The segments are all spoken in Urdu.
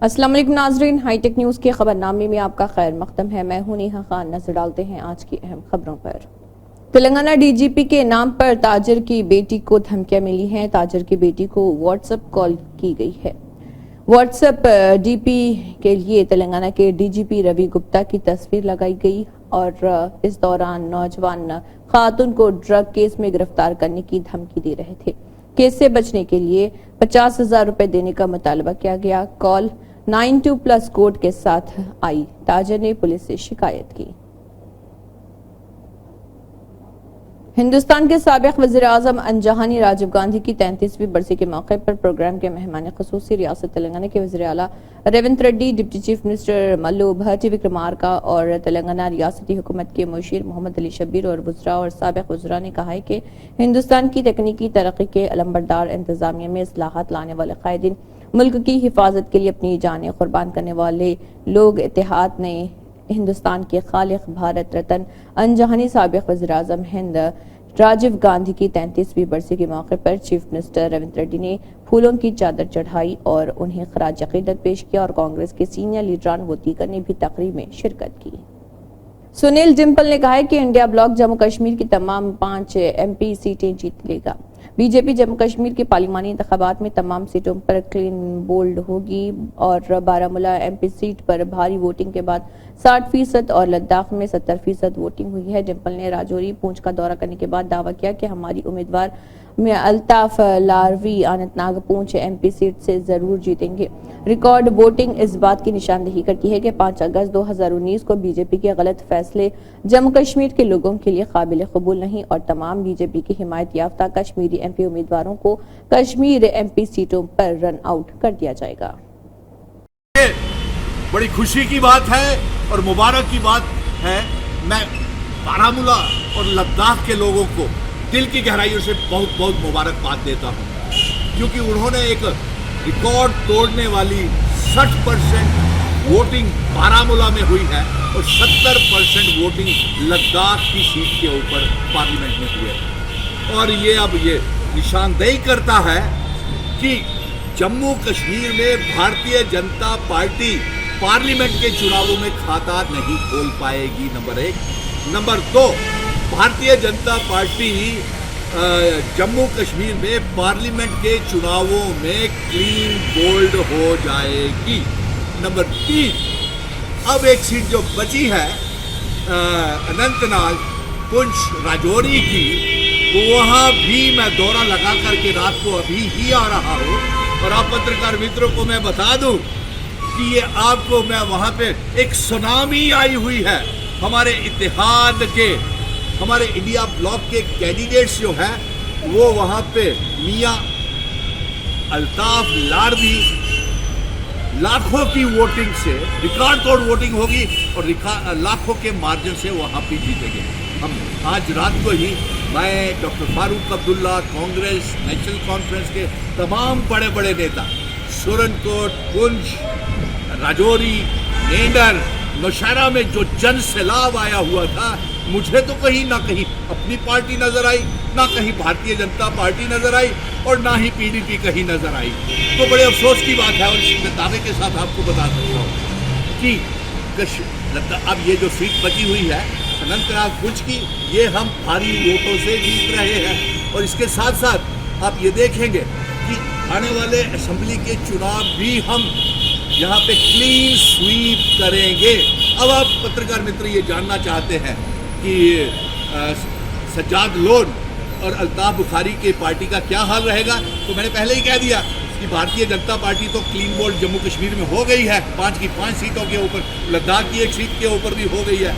السلام علیکم ناظرین، ہائی ٹیک نیوز کے خبرنامے میں آپ کا خیر مقدم ہے۔ میں ہوں نیہا خان۔ نظر ڈالتے ہیں آج کی اہم خبروں پر۔ تلنگانہ ڈی جی پی کے نام پر تاجر کی بیٹی کو دھمکیاں ملی ہیں۔ تاجر کی بیٹی کو واٹس ایپ کال کی گئی ہے۔ واٹس ایپ ڈی پی کے لیے تلنگانہ کے ڈی جی پی روی گپتا کی تصویر لگائی گئی اور اس دوران نوجوان خاتون کو ڈرگ کیس میں گرفتار کرنے کی دھمکی دے رہے تھے۔ کیس سے بچنے کے لیے 50,000 روپے دینے کا مطالبہ کیا گیا۔ کال 92+ کوڈ کے ساتھ آئی۔ تاجر نے پولیس سے شکایت کی۔ ہندوستان کے سابق وزیر اعظم انجہانی راجیو گاندھی کی 33ویں برسی کے موقع پر پروگرام کے مہمان خصوصی ریاست تلنگانہ کے وزیر اعلیٰ Revanth Reddy, deputy chief minister ملو بھٹی وکرمارکا اور تلنگانہ ریاستی حکومت کے مشیر محمد علی شبیر اور وزراء اور سابق وزراء نے کہا ہے کہ ہندوستان کی تکنیکی ترقی کے علمبردار انتظامیہ میں اصلاحات لانے والے قائدین، ملک کی حفاظت کے لیے اپنی جانیں قربان کرنے والے لوگ، اتحاد نے ہندوستان کے خالق بھارت رتن انجہانی سابق وزیر اعظم ہند راجیو گاندھی کی 33ویں برسی کے موقع پر چیف منسٹر ریونت ریڈی نے پھولوں کی چادر چڑھائی اور انہیں خراج عقیدت پیش کیا اور کانگریس کے سینئر لیڈران و دیگر نے بھی تقریب میں شرکت کی۔ سنیل ڈمپل نے کہا ہے کہ انڈیا بلاک جموں کشمیر کی تمام 5 MP سیٹیں جیت لے گا۔ بی جے پی جموں کشمیر کے پارلیمانی انتخابات میں تمام سیٹوں پر کلین بولڈ ہوگی اور بارامولہ MP سیٹ پر بھاری ووٹنگ کے بعد 60% اور لداخ میں 70% ووٹنگ ہوئی ہے۔ ڈمپل نے راجوری پونچھ کا دورہ کرنے کے بعد دعویٰ کیا کہ ہماری امیدوار میں الطاف لاروی اننت ناگ پونچھ MP سیٹ سے ضرور جیتیں گے۔ ریکارڈ ووٹنگ اس بات کی نشاندہی کرتی ہے کہ 5 اگست 2019 کو بی جے پی کے غلط فیصلے جموں کشمیر کے لوگوں کے لیے قابل قبول نہیں اور تمام بی جے پی کی حمایت یافتہ کشمیری MP امیدواروں کو کشمیر MP سیٹوں پر رن آؤٹ کر دیا جائے گا۔ بڑی خوشی کی بات ہے اور مبارک کی بات ہے۔ میں بارامولہ اور لداخ کے لوگوں کو دل کی گہرائیوں سے بہت بہت مبارکباد دیتا ہوں، کیونکہ انہوں نے ایک ریکارڈ توڑنے والی 60% ووٹنگ بارامولہ میں ہوئی ہے اور 70% ووٹنگ لداخ کی سیٹ کے اوپر پارلیمنٹ میں ہوئی ہے، اور یہ اب یہ نشاندہی کرتا ہے کہ جموں کشمیر میں بھارتیہ جنتا پارٹی پارلیمنٹ کے چناؤں میں کھاتا نہیں کھول پائے گی، number 1۔ Number 2، Bharatiya Janata party Jammu Kashmir میں پارلیمنٹ کے چناؤوں میں کلین بولڈ ہو جائے گی۔ نمبر 3، اب ایک سیٹ جو بچی ہے اننت ناگ پونچھ راجوری کی، وہاں بھی میں دورہ لگا کر کے رات کو ابھی ہی آ رہا ہوں، اور آپ پترکار متروں کو میں بتا دوں کہ یہ آپ کو میں وہاں پہ ایک سونامی آئی ہوئی ہے۔ ہمارے اتحاد کے، ہمارے انڈیا بلاک کے کینڈیڈیٹس جو ہیں وہ وہاں پہ میاں الطاف لاروی لاکھوں کی ووٹنگ سے ریکارڈ توڑ ووٹنگ ہوگی اور لاکھوں کے مارجن سے وہاں پہ جیتے گے۔ ہم آج رات کو ہی میں doctor Farooq Abdullah, Congress national conference کے تمام بڑے بڑے نیتا، سورن کوٹ، پونچھ، راجوری، نینڈر، نوشہرہ میں جو جن سیلاب آیا ہوا تھا، مجھے تو کہیں نہ کہیں اپنی پارٹی نظر آئی، نہ کہیں بھارتیہ جنتا پارٹی نظر آئی، اور نہ ہی PDP کہیں نظر آئی۔ تو بڑے افسوس کی بات ہے، اور میں دعوے کے ساتھ آپ کو بتا سکتا ہوں کہ اب یہ جو سیٹ بچی ہوئی ہے اننت ناگ پونچھ کی، یہ ہم بھاری ووٹوں سے جیت رہے ہیں، اور اس کے ساتھ ساتھ آپ یہ دیکھیں گے کہ آنے والے اسمبلی کے چناؤ بھی ہم یہاں پہ کلین سویپ کریں گے۔ اب آپ پترکار متر یہ جاننا چاہتے ہیں کہ سجاد لون اور الطاف بخاری کے پارٹی کا کیا حال رہے گا، تو میں نے پہلے ہی کہہ دیا کہ بھارتیہ جنتا پارٹی تو کلین بولڈ جموں کشمیر میں ہو گئی ہے، 5 کی 5 سیٹوں کے اوپر، لداخ کی 1 سیٹ کے اوپر بھی ہو گئی ہے۔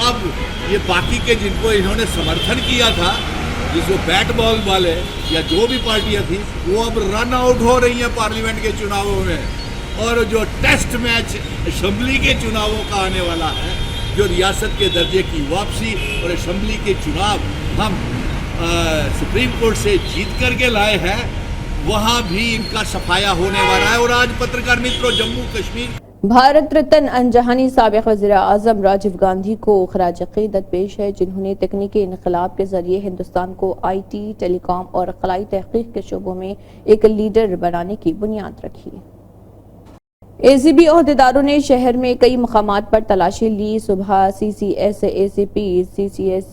اب یہ باقی کے جن کو انہوں نے سمرتھن کیا تھا، جس کو بیٹ بال والے یا جو بھی پارٹیاں تھیں، وہ اب رن آؤٹ ہو رہی ہیں پارلیمنٹ کے چناؤوں میں، اور جو ٹیسٹ میچ اسمبلی کے چناؤوں کا آنے والا ہے، جو ریاست کے درجے کی واپسی اور اسمبلی کے چناؤ ہم سپریم کورٹ سے جیت کر کے لائے ہیں، وہاں بھی ان کا صفایا ہونے والا ہے۔ اور آج پترکار متروں، جموں کشمیر بھارت رتن انجہانی سابق وزیر اعظم راجیو گاندھی کو خراج عقیدت پیش ہے، جنہوں نے تکنیکی انقلاب کے ذریعے ہندوستان کو IT، ٹیلی کام اور خلائی تحقیق کے شعبوں میں ایک لیڈر بنانے کی بنیاد رکھی۔ ACB عہدیداروں نے شہر میں کئی مقامات پر تلاشی لی. صبح CCS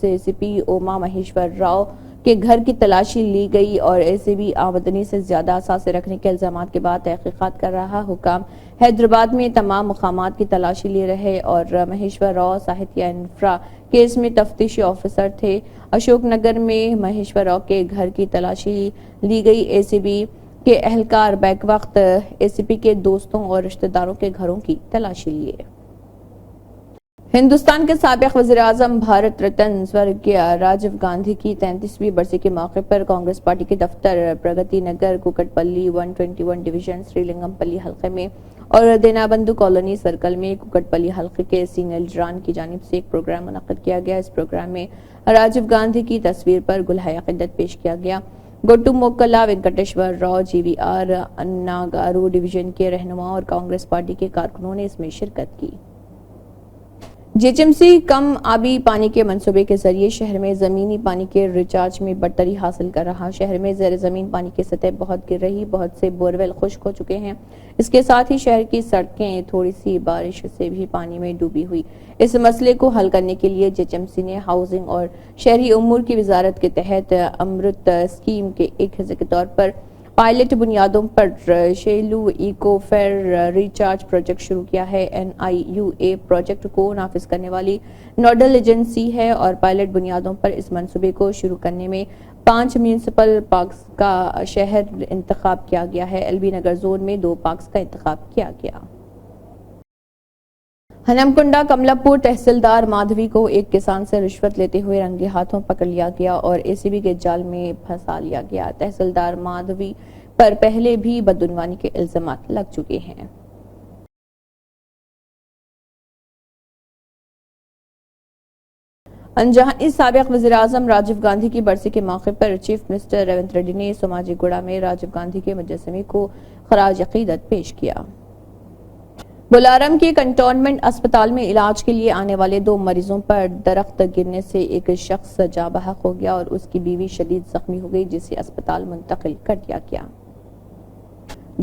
ACP اوما مہیشور راؤ کے گھر کی تلاشی لی گئی اور ACB آمدنی سے زیادہ اثاثے رکھنے کے الزامات کے بعد تحقیقات کر رہا. حکام حیدرآباد میں تمام مقامات کی تلاشی لے رہے اور مہیشور راؤ ساہتیہ انفرا کیس میں تفتیشی آفیسر تھے. اشوک نگر میں مہیشور راؤ کے گھر کی تلاشی لی گئی. ACB کے اہلکار بیک وقت ACP کے دوستوں اور رشتہ داروں کے گھروں کی تلاشی لیے. ہندوستان کے سابق وزیر اعظم بھارت رتن سورگیہ راجیو گاندھی کی 33ویں برسی کے موقع پر کانگریس پارٹی کے دفتر پرگتی نگر کوکٹ پلی 121 ڈویژن سری لنگم پلی حلقے میں اور دینا بندو کالونی سرکل میں کوکٹ پلی حلقے کے سینئر لیڈران کی جانب سے ایک پروگرام منعقد کیا گیا. اس پروگرام میں راجیو گاندھی کی تصویر پر گلہائے عقیدت پیش کیا گیا. گوٹو موکلا وینکٹیشور راؤ GVR اناگارو ڈویژن کے رہنما اور کانگریس پارٹی کے کارکنوں نے اس میں شرکت کی. GHMC کم آبی پانی کے منصوبے کے ذریعے شہر میں زمینی پانی کے ریچارج میں برتری حاصل کر رہا. شہر میں زیر زمین پانی کی سطح بہت گر رہی. بہت سے بورویل خشک ہو چکے ہیں. اس کے ساتھ ہی شہر کی سڑکیں تھوڑی سی بارش سے بھی پانی میں ڈوبی ہوئی. اس مسئلے کو حل کرنے کے لیے GHMC نے ہاؤسنگ اور شہری امور کی وزارت کے تحت امرت اسکیم کے ایک حصے کے طور پر پائلٹ بنیادوں پر shallow aquifer recharge project شروع کیا ہے. NIUA پروجیکٹ کو نافذ کرنے والی نوڈل ایجنسی ہے اور پائلٹ بنیادوں پر اس منصوبے کو شروع کرنے میں 5 میونسپل پارکس کا شہر انتخاب کیا گیا ہے. LB نگر زون میں 2 پارکس کا انتخاب کیا گیا. ہنمکنڈا کملا پور تحصیلدار مادھوی کو ایک کسان سے رشوت لیتے ہوئے رنگے ہاتھوں پکڑ لیا گیا اور ACB کے جال میں پھنسا لیا گیا. تحصیلدار مادھوی پر پہلے بھی بدعنوانی کے الزامات لگ چکے ہیں. انجہانی سابق وزیر اعظم راجیو گاندھی کی برسی کے موقع پر چیف منسٹر ریونت ریڈی نے سماجی گوڑا میں راجیو گاندھی کے مجسمے کو خراج عقیدت پیش کیا. بولارم کے کنٹونمنٹ اسپتال میں علاج کے لیے آنے والے 2 مریضوں پر درخت گرنے سے ایک شخص جاں بحق ہو گیا اور اس کی بیوی شدید زخمی ہو گئی جسے اسپتال منتقل کر دیا گیا.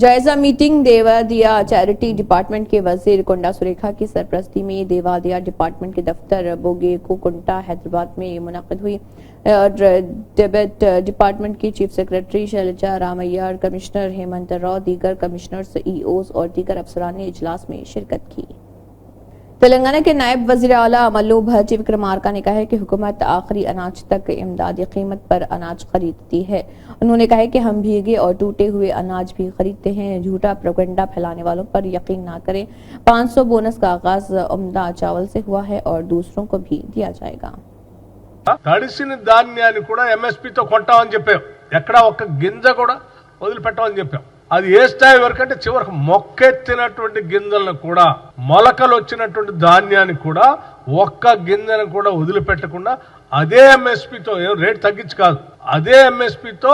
جائزہ میٹنگ دیوادیا چیریٹی ڈپارٹمنٹ کے وزیر کنڈا سریکھا کی سرپرستی میں دیوادیا ڈپارٹمنٹ کے دفتر بوگے کوکنٹا حیدرآباد میں منعقد ہوئی اور ڈیبٹ ڈپارٹمنٹ کی chief secretary Shailaja Ramaiyer, commissioner Hemant Rao, دیگر کمشنرز، EOs اور دیگر افسران نے اجلاس میں شرکت کی. تلنگانہ کے نائب وزیر اعلیٰ ملو بھٹی وکرمارکا نے کہا ہے کہ حکومت آخری اناج تک امدادی قیمت پر اناج خریدتی ہے. انہوں نے کہا ہے کہ ہم بھیگے اور ٹوٹے ہوئے اناج بھی خریدتے ہیں. جھوٹا پروپیگنڈا پھیلانے والوں پر یقین نہ کریں. 500 بونس کا آغاز عمدہ چاول سے ہوا ہے اور دوسروں کو بھی دیا جائے گا. తడిసిన ధాన్యాన్ని కూడా MSPతో కొంటామని చెప్పాం. ఎక్కడ ఒక్క గింజ కూడా వదిలిపెట్టమని చెప్పాం. అది ఏ స్థాయి వరకు అంటే చివరికి మొక్కెత్తినటువంటి గింజలను కూడా మొలకలు వచ్చినటువంటి ధాన్యాన్ని కూడా ఒక్క గింజను కూడా వదిలిపెట్టకుండా అదే MSPతో రేట్ తగ్గించి కాదు అదే MSPతో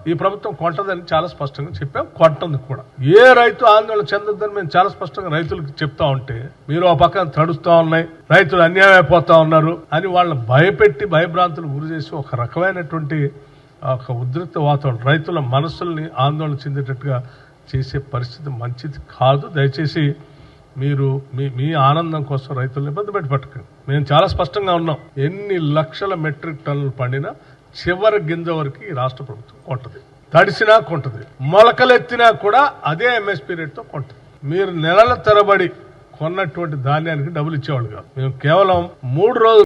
ఈ ప్రభుత్వం కొంటదని చాలా స్పష్టంగా చెప్పాం. కొంటుంది కూడా. ఏ రైతు ఆందోళన చెందొద్దని మేము చాలా స్పష్టంగా రైతులకు చెప్తా ఉంటే మీరు ఆ పక్కన తడుస్తా ఉన్నాయి, రైతులు అన్యాయం అయిపోతా ఉన్నారు అని వాళ్ళని భయపెట్టి భయభ్రాంతులు గురి చేసి ఒక రకమైనటువంటి ఒక ఉద్రిక్త వాతావరణం రైతుల మనసుల్ని ఆందోళన చెందేటట్టుగా చేసే పరిస్థితి మంచిది కాదు. దయచేసి మీరు మీ ఆనందం కోసం రైతులను ఇబ్బంది పెట్టకండి. మేము చాలా స్పష్టంగా ఉన్నాం. ఎన్ని లక్షల మెట్రిక్ టన్నులు పండినా చివరి గింజ వరకు ఈ రాష్ట్ర ప్రభుత్వం కొంటది. తడిసినా కొంటది, మొలకలెత్తినా కూడా అదే MSP రేట్తో కొంటది. మీరు నెలల తరబడి కొన్నటువంటి ధాన్యానికి డబ్బులు ఇచ్చేవాళ్ళు కాదు. మేము కేవలం 3 రోజులు.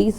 30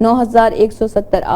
9170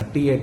38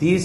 30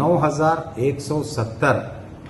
9170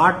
8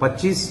25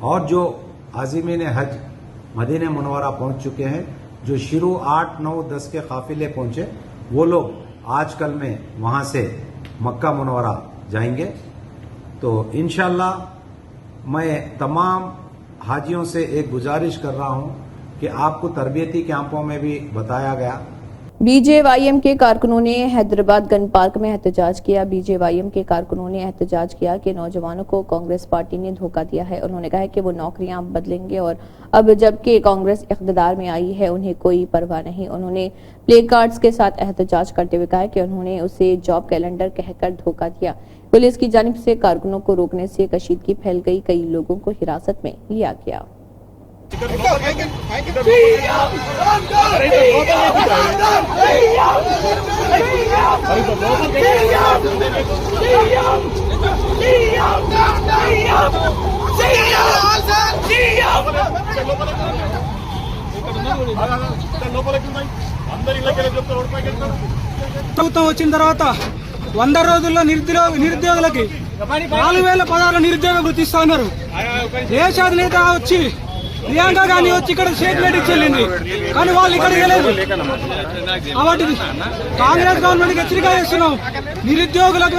اور جو عازمین حج مدینہ منورہ پہنچ چکے ہیں، جو شروع 8، 9، 10 کے قافلے پہنچے، وہ لوگ آج کل میں وہاں سے مکہ منورہ جائیں گے. تو انشاءاللہ میں تمام حاجیوں سے ایک گزارش کر رہا ہوں کہ آپ کو تربیتی کیمپوں میں بھی بتایا گیا. بی جے وائی ایم کے کارکنوں نے حیدرآباد گن پارک میں احتجاج کیا. بی جے وائی ایم کے کارکنوں نے احتجاج کیا کہ نوجوانوں کو کانگریس پارٹی نے دھوکہ دیا ہے. انہوں نے کہا کہ وہ نوکریاں بدلیں گے اور اب جبکہ کانگریس اقتدار میں آئی ہے انہیں کوئی پرواہ نہیں. انہوں نے پلے کارڈز کے ساتھ احتجاج کرتے ہوئے کہا کہ انہوں نے اسے جاب کیلنڈر کہہ کر دھوکہ دیا. پولیس کی جانب سے کارکنوں کو روکنے سے کشیدگی پھیل گئی. کئی لوگوں کو حراست میں لیا گیا. ప్రభుత్వం వచ్చిన తర్వాత 100 రోజుల్లో నిరుద్యోగులకి 4016 నిరుద్యోగ వృత్తి ఇస్తా ఉన్నారు. దేశాధినేత వచ్చి ప్రియాంక గాంధీ వచ్చి ఇక్కడ స్టేట్మెంట్ ఇచ్చేళ్ళింది, కానీ వాళ్ళు ఇక్కడ ఇవ్వలేదు. కాబట్టి కాంగ్రెస్ గవర్నమెంట్ హెచ్చరిక చేస్తున్నాం నిరుద్యోగులకు.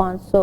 500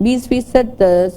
20%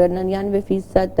99%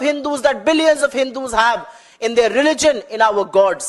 Hindus that billions of Hindus have in their religion in our gods.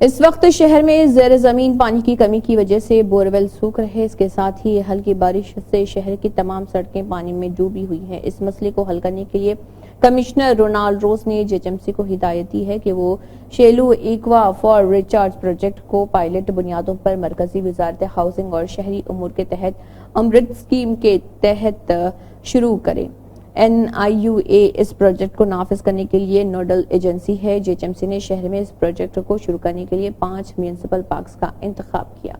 اس وقت شہر میں زیر زمین پانی کی کمی کی وجہ سے بورویل سوکھ رہے، اس کے ساتھ ہی ہلکی بارش سے شہر کی تمام سڑکیں پانی میں ڈوبی ہوئی ہیں۔ اس مسئلے کو حل کرنے کے لیے کمشنر رونالڈ روز نے JHMC کو ہدایت دی ہے کہ وہ shallow aqua for recharge project کو پائلٹ بنیادوں پر مرکزی وزارت ہاؤسنگ اور شہری امور کے تحت امرت اسکیم کے تحت شروع کرے۔ NIUA اس پروجیکٹ کو نافذ کرنے کے لیے نوڈل ایجنسی ہے۔ JHMC نے شہر میں اس پروجیکٹ کو شروع کرنے کے لیے 5 میونسپل پارکس کا انتخاب کیا۔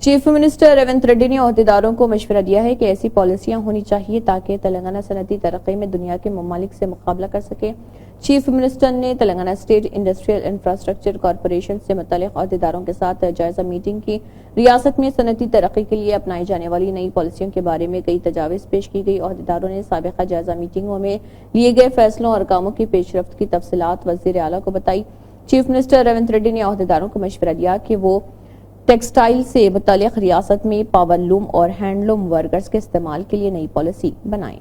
چیف منسٹر ریونت ریڈی نے عہدیداروں کو مشورہ دیا ہے کہ ایسی پالیسیاں ہونی چاہیے تاکہ تلنگانہ صنعتی ترقی میں دنیا کے ممالک سے مقابلہ کر سکے۔ چیف منسٹر نے Telangana state industrial infrastructure corporation سے متعلق عہدیداروں کے ساتھ جائزہ میٹنگ کی۔ ریاست میں صنعتی ترقی کے لیے اپنائی جانے والی نئی پالیسیوں کے بارے میں کئی تجاویز پیش کی گئی۔ عہدیداروں نے سابقہ جائزہ میٹنگوں میں لیے گئے فیصلوں اور کاموں کی پیش رفت کی تفصیلات وزیر اعلیٰ کو بتائی۔ چیف منسٹر ریونت ریڈی نے عہدیداروں کو مشورہ دیا کہ وہ ٹیکسٹائل سے متعلق ریاست میں پاور لوم اور ہینڈ لوم ورکرز کے استعمال کے لیے نئی پالیسی بنائیں۔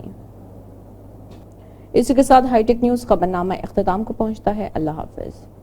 اسی کے ساتھ ہائی ٹیک نیوز خبرنامہ اختتام کو پہنچتا ہے۔ اللہ حافظ۔